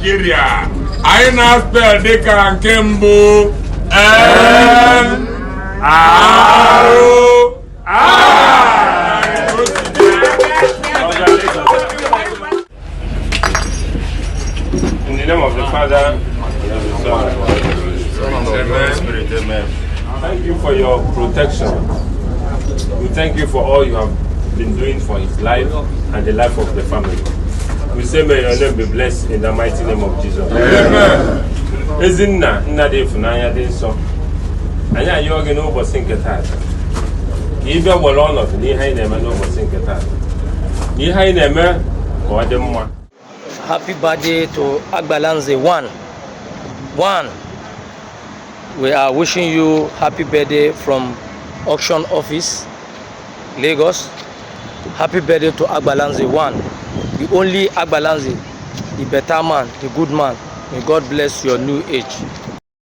Nigeria. Anyị na-spell dịka nke mbụ In the name of the Father, and of the Son, and of the Holy Spirit, amen. Thank you for your protection. We thank you for all you have been doing for his life and the life of the family. We say may your name be blessed in the mighty name of Jesus. Amen. Ezinna nnade funanya dị nsọ. Anyị ayọ gị n'ụbọchị nke taata. Ịbịa were ọnọdụ n'ihe anyị na-eme n'ụbọchị nke taata. Ihe anyị na-eme ka ọ dị mma. Happy birthday to Agbalanze 1. We are wishing you happy birthday from auction office, Lagos. Happy birthday to Agbalanze 1. The only Agbalanze, the better man, the good man. May God bless your new age.